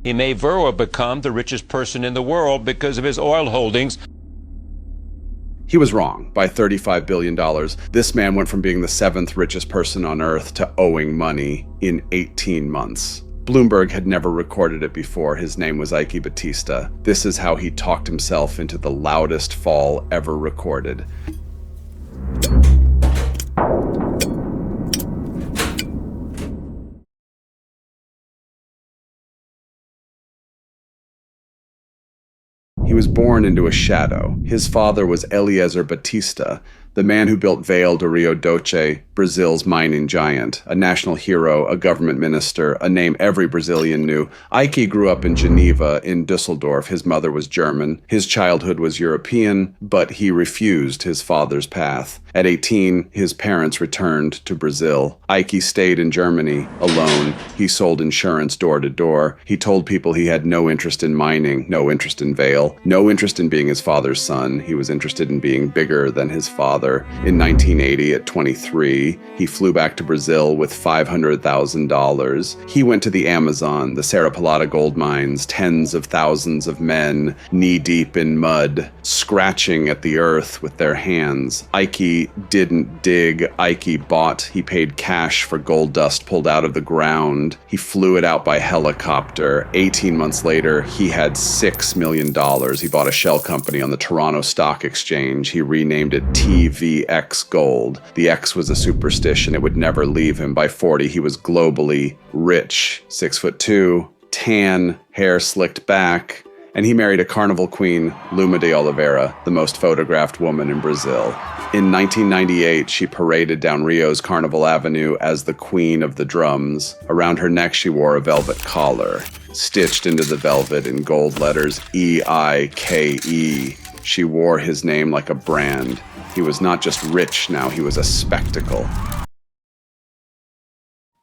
He may very well become the richest person in the world because of his oil holdings. He was wrong by $35 billion. This man went from being the 7th richest person on Earth to owing money in 18 months. Bloomberg had never recorded it before. His name was Eike Batista. This is how he talked himself into the loudest fall ever recorded. He was born into a shadow. His father was Eike Batista, the man who built Vale do Rio Doce, Brazil's mining giant, a national hero, a government minister, a name every Brazilian knew. Eike grew up in Geneva, in Dusseldorf. His mother was German. His childhood was European, but he refused his father's path. At 18, his parents returned to Brazil. Eike stayed in Germany, alone. He sold insurance door to door. He told people he had no interest in mining, no interest in Vale, no interest in being his father's son. He was interested in being bigger than his father. In 1980, at 23, he flew back to Brazil with $500,000. He went to the Amazon, the Serra Pelada gold mines, tens of thousands of men knee-deep in mud, scratching at the earth with their hands. Eike didn't dig. Eike bought. He paid cash for gold dust pulled out of the ground. He flew it out by helicopter. 18 months later, he had $6 million. He bought a shell company on the Toronto Stock Exchange. He renamed it TVX Gold. The X was a superstition. It would never leave him. By 40, he was globally rich. 6'2", tan, hair slicked back, and he married a carnival queen, Luma de Oliveira, the most photographed woman in Brazil. In 1998, she paraded down Rio's Carnival Avenue as the Queen of the Drums. Around her neck, she wore a velvet collar. Stitched into the velvet in gold letters, EIKE. She wore his name like a brand. He was not just rich now, he was a spectacle.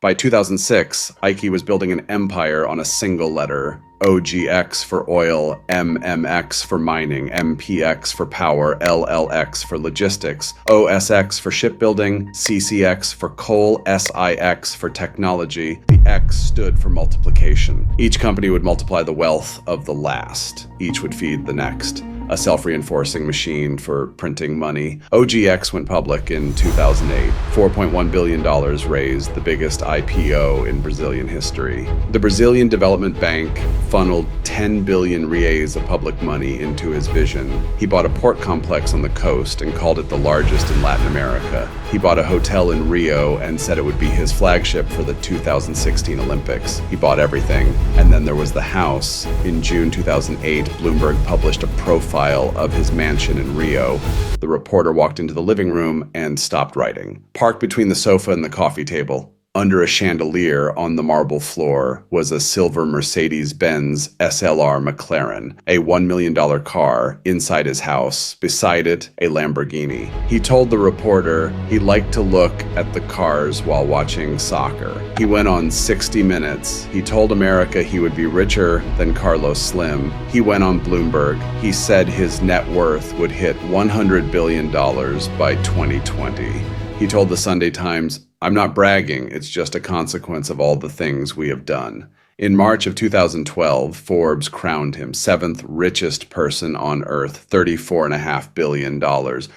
By 2006, Eike was building an empire on a single letter. OGX for oil, MMX for mining, MPX for power, LLX for logistics, OSX for shipbuilding, CCX for coal, SIX for technology. The X stood for multiplication. Each company would multiply the wealth of the last. Each would feed the next. A self-reinforcing machine for printing money. OGX went public in 2008. $4.1 billion raised, the biggest IPO in Brazilian history. The Brazilian Development Bank funneled 10 billion reais of public money into his vision. He bought a port complex on the coast and called it the largest in Latin America. He bought a hotel in Rio and said it would be his flagship for the 2016 Olympics. He bought everything. And then there was the house. In June 2008, Bloomberg published a profile of his mansion in Rio. The reporter walked into the living room and stopped writing. Parked between the sofa and the coffee table, under a chandelier on the marble floor, was a silver Mercedes-Benz SLR McLaren, a $1 million car inside his house. Beside it, a Lamborghini. He told the reporter he liked to look at the cars while watching soccer. He went on 60 Minutes. He told America he would be richer than Carlos Slim. He went on Bloomberg. He said his net worth would hit $100 billion by 2020. He told the Sunday Times, "I'm not bragging, it's just a consequence of all the things we have done." In March of 2012, Forbes crowned him 7th richest person on Earth, $34.5 billion.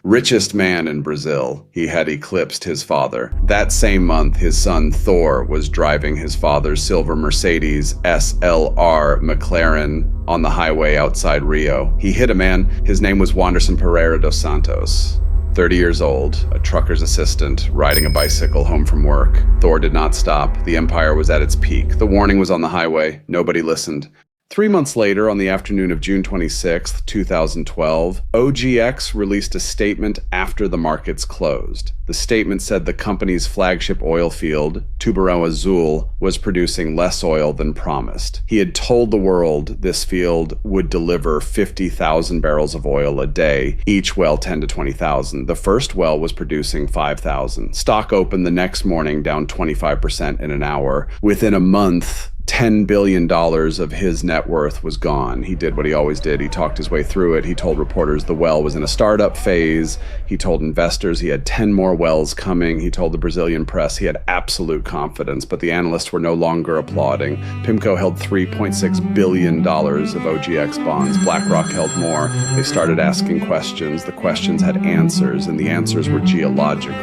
Richest man in Brazil. He had eclipsed his father. That same month, his son Thor was driving his father's silver Mercedes SLR McLaren on the highway outside Rio. He hit a man. His name was Wanderson Pereira dos Santos. 30 years old, a trucker's assistant, riding a bicycle home from work. Thor did not stop. The empire was at its peak. The warning was on the highway. Nobody listened. 3 months later, on the afternoon of June 26, 2012, OGX released a statement after the markets closed. The statement said the company's flagship oil field, Tubarão Azul, was producing less oil than promised. He had told the world this field would deliver 50,000 barrels of oil a day, each well 10 to 20,000. The first well was producing 5,000. Stock opened the next morning down 25% in an hour. Within a month, $10 billion of his net worth was gone. He did what he always did. He talked his way through it. He told reporters the well was in a startup phase. He told investors he had 10 more wells coming. He told the Brazilian press he had absolute confidence, but the analysts were no longer applauding. PIMCO held $3.6 billion of OGX bonds. BlackRock held more. They started asking questions. The questions had answers, and the answers were geological.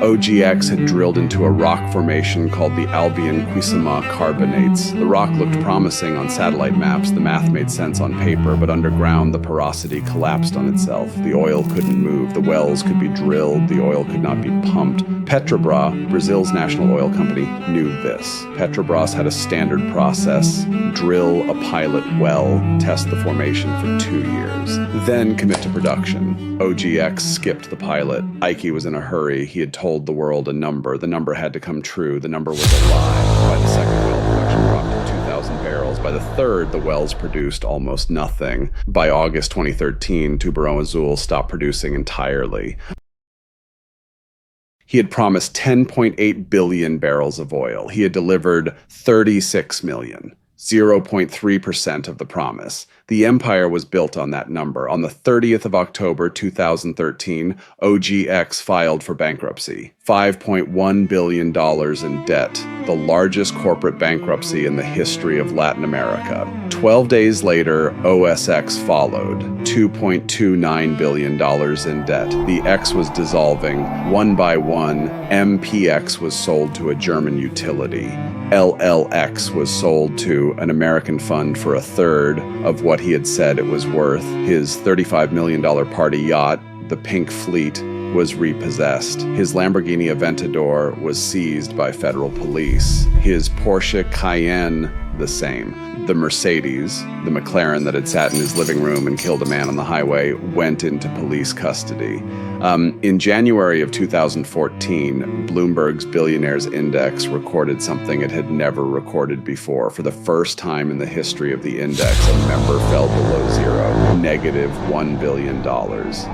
OGX had drilled into a rock formation called the Albion-Cuisama carbonates. The rock looked promising on satellite maps. The math made sense on paper, but underground the porosity collapsed on itself. The oil couldn't move. The wells could be drilled. The oil could not be pumped. Petrobras, Brazil's national oil company, knew this. Petrobras had a standard process: drill a pilot well, test the formation for 2 years, then commit to production. OGX skipped the pilot. Eike was in a hurry. He had told the world a number. The number had to come true. The number was a lie. By the second well, production dropped to 2,000 barrels. By the third, the wells produced almost nothing. By August 2013, Tubarão Azul stopped producing entirely. He had promised 10.8 billion barrels of oil. He had delivered 36 million. 0.3% of the promise. The empire was built on that number. On the 30th of October 2013, OGX filed for bankruptcy. $5.1 billion in debt, the largest corporate bankruptcy in the history of Latin America. 12 days later, OSX followed. $2.29 billion in debt. The X was dissolving. One by one, MPX was sold to a German utility. LLX was sold to an American fund for a third of what he had said it was worth. His $35 million party yacht, the Pink Fleet, was repossessed. His Lamborghini Aventador was seized by federal police. His Porsche Cayenne, the same. The Mercedes, the McLaren that had sat in his living room and killed a man on the highway, went into police custody. In January of 2014, Bloomberg's Billionaires Index recorded something it had never recorded before. For the first time in the history of the index, a member fell below zero, negative $1 billion.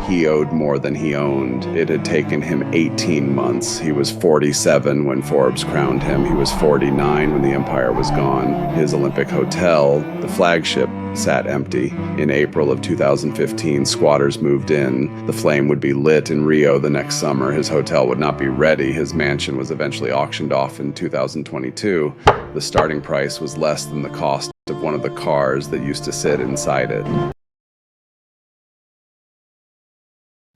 He owed more than he owned. It had taken him 18 months. He was 47 when Forbes crowned him. He was 49 when the empire was gone. His Olympic Hotel, the flagship, sat empty. In April of 2015, squatters moved in. The flame would be lit in Rio the next summer. His hotel would not be ready. His mansion was eventually auctioned off in 2022. The starting price was less than the cost of one of the cars that used to sit inside it.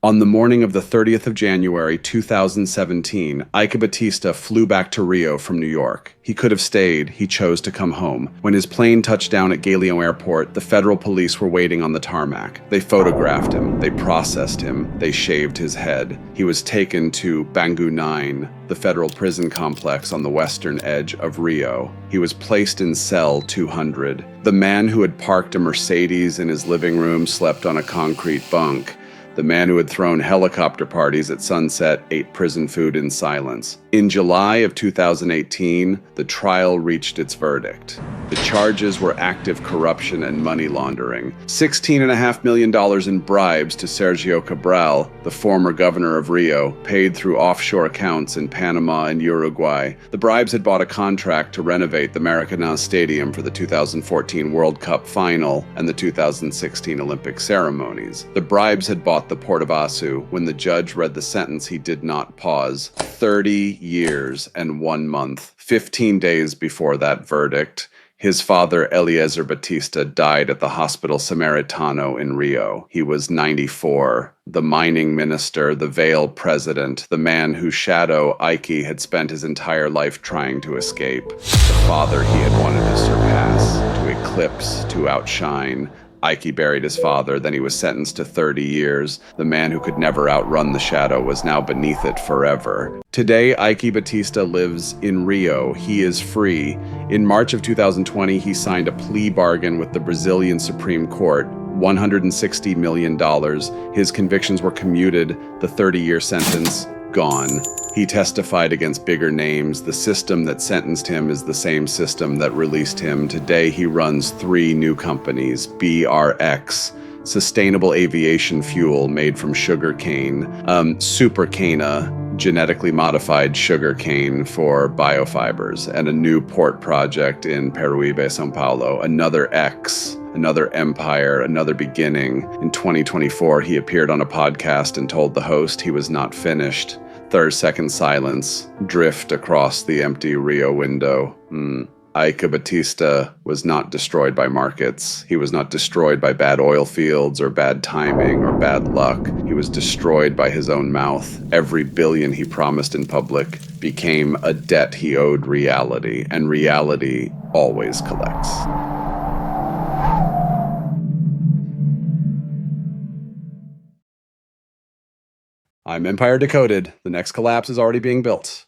On the morning of the 30th of January 2017, Eike Batista flew back to Rio from New York. He could have stayed. He chose to come home. When his plane touched down at Galeão Airport, the federal police were waiting on the tarmac. They photographed him. They processed him. They shaved his head. He was taken to Bangu 9, the federal prison complex on the western edge of Rio. He was placed in cell 200. The man who had parked a Mercedes in his living room slept on a concrete bunk. The man who had thrown helicopter parties at sunset ate prison food in silence. In July of 2018, the trial reached its verdict. The charges were active corruption and money laundering. $16.5 million in bribes to Sergio Cabral, the former governor of Rio, paid through offshore accounts in Panama and Uruguay. The bribes had bought a contract to renovate the Maracanã Stadium for the 2014 World Cup final and the 2016 Olympic ceremonies. The bribes had bought the Port of Açu. When the judge read the sentence, he did not pause. 30 years and 1 month. 15 days before that verdict, his father, Eliezer Batista, died at the Hospital Samaritano in Rio. He was 94. The mining minister, the veiled president, the man whose shadow Eike had spent his entire life trying to escape. The father he had wanted to surpass, to eclipse, to outshine. Eike buried his father, then he was sentenced to 30 years. The man who could never outrun the shadow was now beneath it forever. Today, Eike Batista lives in Rio. He is free. In March of 2020, he signed a plea bargain with the Brazilian Supreme Court. $160 million. His convictions were commuted. The 30-year sentence, gone. He testified against bigger names. The system that sentenced him is the same system that released him. Today he runs 3 new companies: BRX, sustainable aviation fuel made from sugar cane; Super Cana, genetically modified sugar cane for biofibers, and a new port project in Peruíbe, Sao Paulo, another X, another empire, another beginning. In 2024, he appeared on a podcast and told the host he was not finished. 30-second silence, drift across the empty Rio window. Eike Batista was not destroyed by markets. He was not destroyed by bad oil fields or bad timing or bad luck. He was destroyed by his own mouth. Every billion he promised in public became a debt he owed reality, and reality always collects. I'm Empire Decoded. The next collapse is already being built.